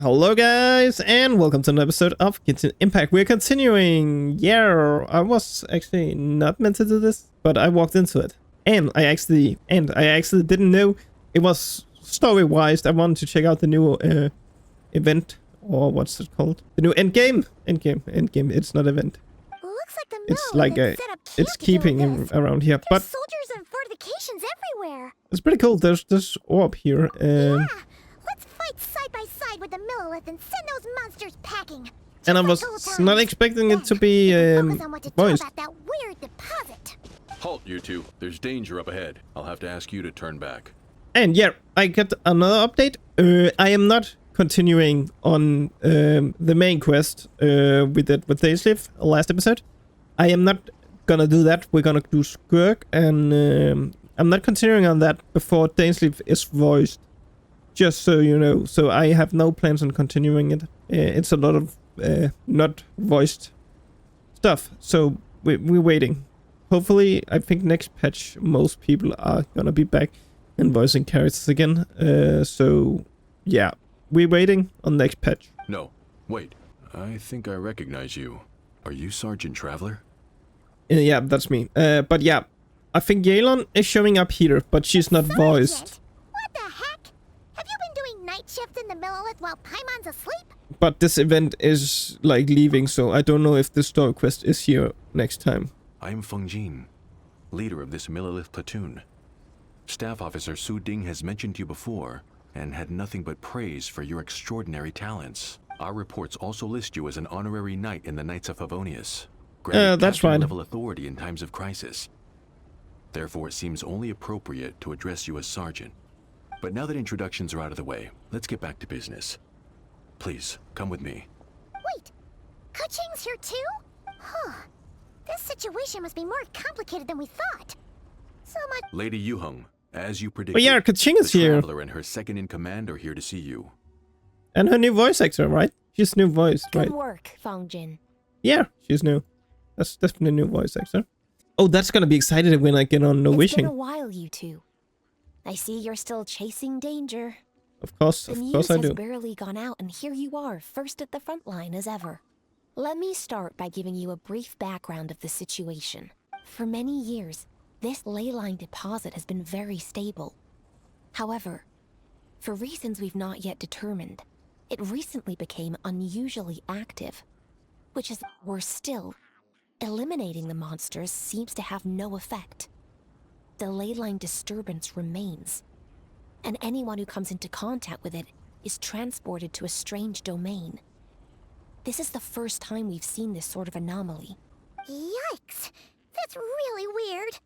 Hello guys, and welcome to another episode of Genshin Impact. We're continuing. Yeah, I was actually not meant to do this, but I walked into it. And I actually didn't know it was story-wise. I wanted to check out the new event, or what's it called? The new endgame. Endgame. It's not event. Looks like the It's like it's keeping around here, but soldiers and fortifications everywhere. it's pretty cool. There's orb here. Yeah, let's fight side by side with the Millilith and send those monsters packing. And I was not expecting it to be voiced. About that weird deposit. Halt, you two. There's danger up ahead. I'll have to ask you to turn back. And yeah, I got another update. I am not continuing on the main quest we did with Daysleaf last episode. I am not gonna do that. We're gonna do Skirk, and I'm not continuing on that before Daysleaf is voiced. Just so you know. So I have no plans on continuing it. It's a lot of not voiced stuff. So we're waiting. Hopefully, I think next patch, most people are gonna be back and voicing characters again. So yeah, we're waiting on next patch. No, wait. I think I recognize you. Are you Sergeant Traveler? Yeah, that's me. But yeah, I think Yelan is showing up here, but she's not voiced. What the heck? Have you been doing night shift in the Millilith while Paimon's asleep? But this event is like leaving, so I don't know if the story quest is here next time. I'm Feng Jin, leader of this Millilith platoon. Staff Officer Su Ding has mentioned you before and had nothing but praise for your extraordinary talents. Our reports also list you as an honorary knight in the Knights of Favonius. That's fine. Level authority in times of crisis. Therefore, it seems only appropriate to address you as Sergeant. But now that introductions are out of the way, let's get back to business. Please, come with me. Wait, Kuching's here too? Huh. This situation must be more complicated than we thought. So much. Lady Yuheng, as you predicted, Oh yeah, Kuching is the here. Traveler and her second-in-command are here to see you. And her new voice actor, right? She's new voice, right? Good work, Feng Jin. Yeah, she's new. That's definitely new voice actor. Oh, that's gonna be excited when I get on No It's Wishing. been a while, you two. I see you're still chasing danger. Of course The I news do. has barely gone out, and here you are, first at the front line as ever. Let me start by giving you a brief background of the situation. For many years, this ley line deposit has been very stable. However, for reasons we've not yet determined, it recently became unusually active. Which is worse still, eliminating the monsters seems to have no effect. The ley line disturbance remains, and anyone who comes into contact with it is transported to a strange domain. This is the first time we've seen this sort of anomaly. Yikes! That's really weird.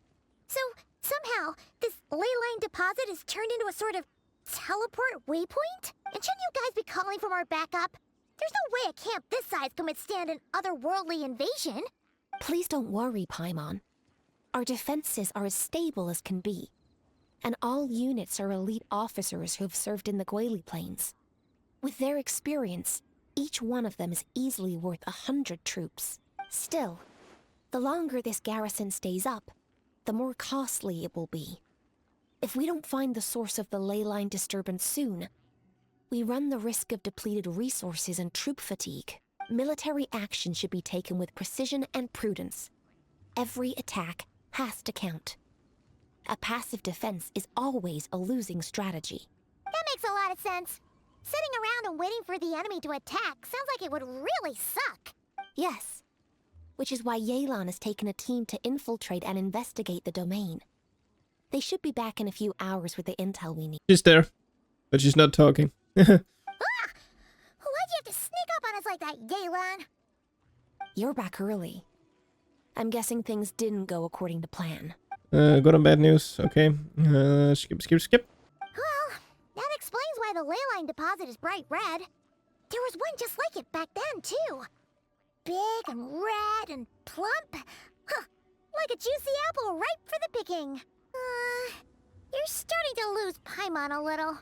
So, somehow, this ley line deposit is turned into a sort of teleport waypoint? And shouldn't you guys be calling for more backup? There's no way a camp this size can withstand an otherworldly invasion. Please don't worry, Paimon. Our defenses are as stable as can be, and all units are elite officers who have served in the Guili Plains. With their experience, each one of them is easily worth 100 troops. Still, the longer this garrison stays up, the more costly it will be. If we don't find the source of the ley line disturbance soon, we run the risk of depleted resources and troop fatigue. Military action should be taken with precision and prudence. Every attack has to count. A passive defense is always a losing strategy. That makes a lot of sense. Sitting around and waiting for the enemy to attack sounds like it would really suck. Yes, which is why Yelan has taken a team to infiltrate and investigate the domain. They should be back in a few hours with the intel we need. She's there, but she's not talking. Why'd you have to sneak up on us like that, Yelan? You're back early. I'm guessing things didn't go according to plan. Good and bad news. Okay. Skip. Well, that explains why the ley line deposit is bright red. There was one just like it back then, too. Big and red and plump. Huh, like a juicy apple ripe for the picking. You're starting to lose Paimon a little.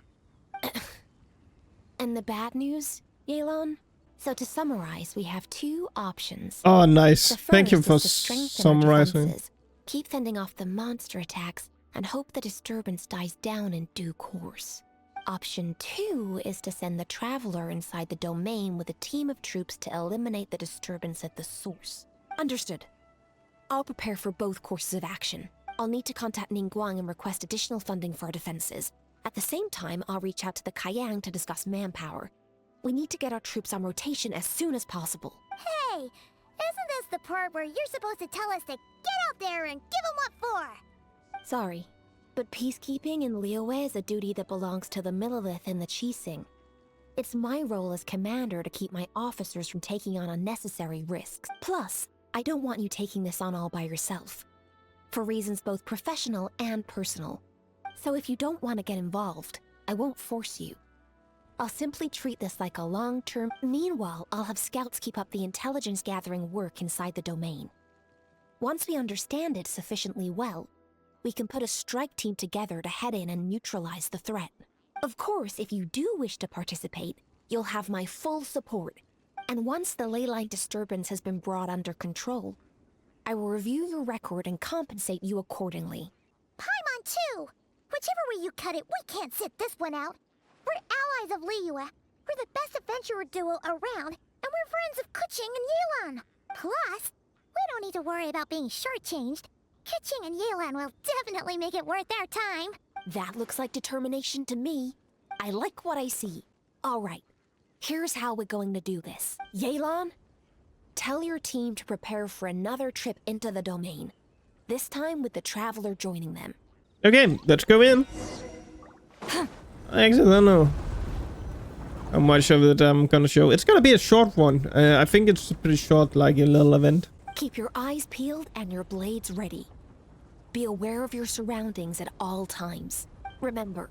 And the bad news, Yelan? So to summarize, we have two options. Oh, nice. The Thank you first for is to strengthen our summarizing. defenses, keep fending off the monster attacks, and hope the disturbance dies down in due course. Option 2 is to send the Traveler inside the domain with a team of troops to eliminate the disturbance at the source. Understood. I'll prepare for both courses of action. I'll need to contact Ningguang and request additional funding for our defenses. At the same time, I'll reach out to the Kayang to discuss manpower. We need to get our troops on rotation as soon as possible. Hey, isn't this the part where you're supposed to tell us to get out there and give them what for? Sorry, but peacekeeping in Liyue is a duty that belongs to the Millelith and the Qixing. It's my role as commander to keep my officers from taking on unnecessary risks. Plus, I don't want you taking this on all by yourself, for reasons both professional and personal. So if you don't want to get involved, I won't force you. I'll simply treat this like a long-term... Meanwhile, I'll have scouts keep up the intelligence-gathering work inside the domain. Once we understand it sufficiently well, we can put a strike team together to head in and neutralize the threat. Of course, if you do wish to participate, you'll have my full support. And once the leyline disturbance has been brought under control, I will review your record and compensate you accordingly. Paimon too! Whichever way you cut it, we can't sit this one out. We're allies of Liyue. We're the best adventurer duo around, and we're friends of Keqing and Yelan. Plus, we don't need to worry about being shortchanged. Keqing and Yelan will definitely make it worth their time. That looks like determination to me. I like what I see. All right, here's how we're going to do this. Yelan, tell your team to prepare for another trip into the domain. This time with the Traveler joining them. Okay, let's go in. I actually don't know how much of it I'm gonna show. It's gonna be a short one. I think it's pretty short, like a little event. Keep your eyes peeled and your blades ready. Be aware of your surroundings at all times. Remember,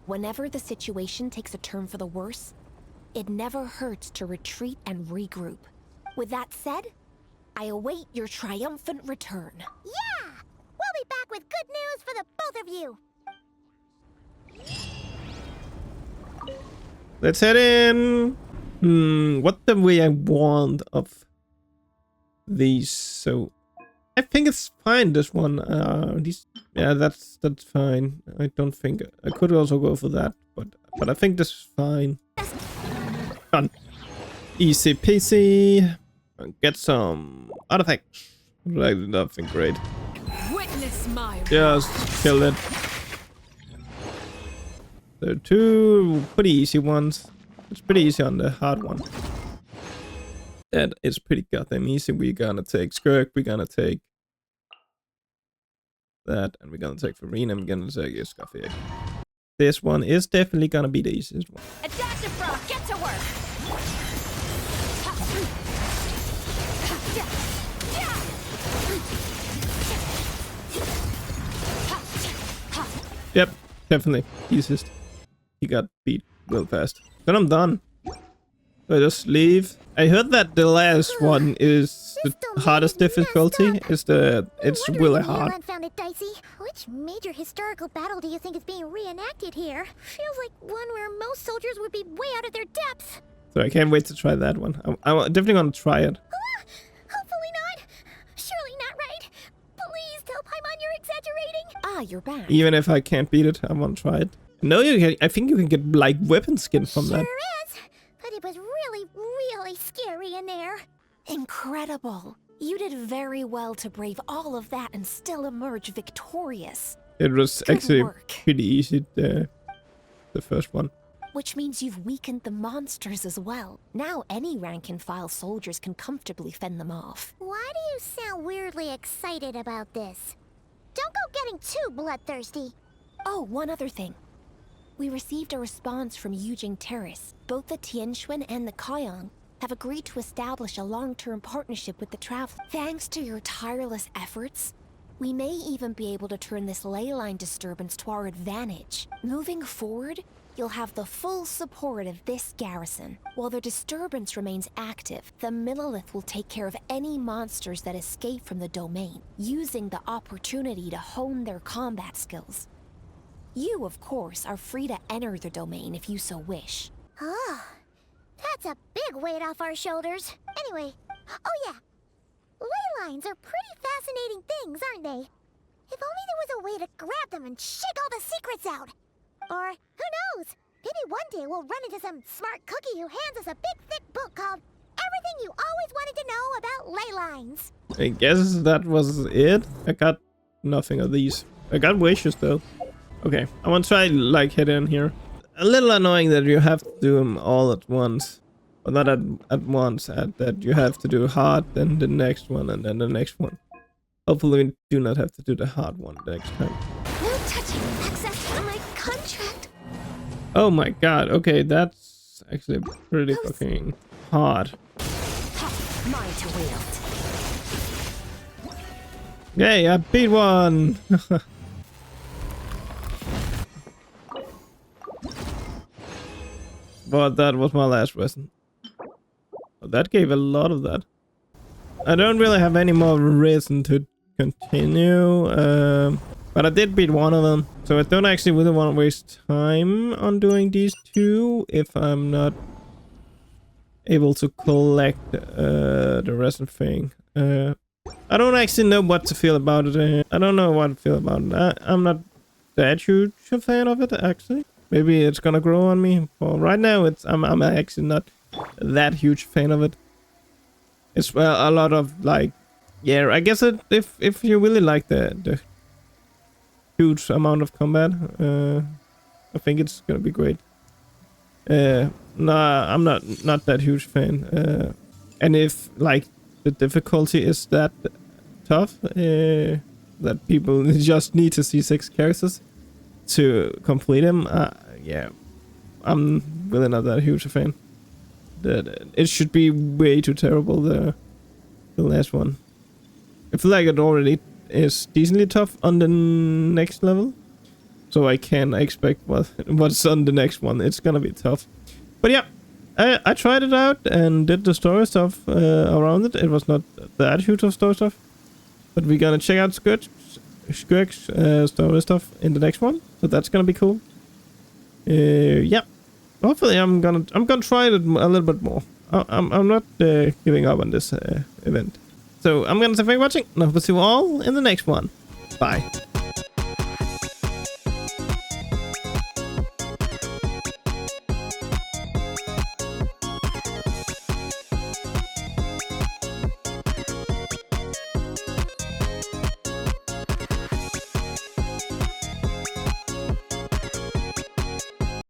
whenever the situation takes a turn for the worse, it never hurts to retreat and regroup. With that said, I await your triumphant return. Yeah! We'll be back with good news for the both of you. Let's head in. What the way I want of these? So I think it's fine. This one. Yeah, that's fine. I don't think I could also go for that, but I think this is fine. Done. Easy peasy. Get some artifacts. Like nothing great. Witness my Just kill it. There are two pretty easy ones. It's pretty easy on the hard one. That is pretty goddamn easy. We're gonna take Skirk, we're gonna take that, and we're gonna take Farina, and we're gonna take Escaffier. This one is definitely gonna be the easiest one. Adaptive Frog, get to work! Yep, definitely easiest. He got beat real fast. Then I'm done. So I just leave. I heard that the last one is the hardest difficulty. It's really hard. Yelan found it dicey. Which major historical battle do you think is being reenacted here? Feels like one where most soldiers would be way out of their depths. So I can't wait to try that one. I'm definitely gonna try it. Hopefully not. Surely not right. Please tell Paimon you're exaggerating. Ah, you're back. Even if I can't beat it, I want to try it. No, you can. I think you can get like weapon skin from that. Sure is. But it was really scary in there. Incredible. You did very well to brave all of that and still emerge victorious. It was Good actually work. pretty easy, the first one. Which means you've weakened the monsters as well. Now any rank-and-file soldiers can comfortably fend them off. Why do you sound weirdly excited about this? Don't go getting too bloodthirsty. Oh, one other thing. We received a response from Yujing Terrace. Both the Tianxuan and the Kayang have agreed to establish a long-term partnership with the Traveler. Thanks to your tireless efforts, we may even be able to turn this ley line disturbance to our advantage. Moving forward, you'll have the full support of this garrison. While the disturbance remains active, the Millelith will take care of any monsters that escape from the domain, using the opportunity to hone their combat skills. You, of course, are free to enter the domain if you so wish. Oh, that's a big weight off our shoulders. Anyway, oh yeah, ley lines are pretty fascinating things, aren't they? If only there was a way to grab them and shake all the secrets out. Or, who knows? Maybe one day we'll run into some smart cookie who hands us a big, thick book called Everything You Always Wanted to Know About Ley Lines. I guess that was it. I got nothing of these. I got wishes though. Okay, I want to try like head in here. A little annoying that you have to do them all at once. But not at once, that you have to do hard, then the next one, and then the next one. Hopefully we do not have to do the hard one next time. No touching. Access to my contract. Oh my god, okay, that's actually pretty fucking hard. Mine to wield. Yay, I beat one! But that was my last lesson. That gave a lot of that. I don't really have any more reason to continue, but I did beat one of them. So I don't actually really want to waste time on doing these two if I'm not able to collect the rest of the thing. I don't actually know what to feel about it. I don't know what to feel about it. I'm not that huge a fan of it, actually. Maybe it's gonna grow on me. Well, right now, I'm actually not that huge fan of it. It's a lot of like, yeah. I guess if you really like the huge amount of combat, I think it's gonna be great. Nah, I'm not that huge fan. And if like the difficulty is that tough, that people just need to see 6 characters to complete them, yeah, I'm really not that huge a fan. It should be way too terrible, the last one. I feel like it already is decently tough on the next level, so I can expect what's on the next one. It's gonna be tough. But yeah, I tried it out and did the story stuff around it. It was not that huge of story stuff, but we're gonna check out Skirk's story stuff in the next one, so that's gonna be cool. Yeah, hopefully I'm gonna try it a little bit more. I'm not giving up on this event. So I'm gonna say thank you for watching, and I hope to see you all in the next one. Bye.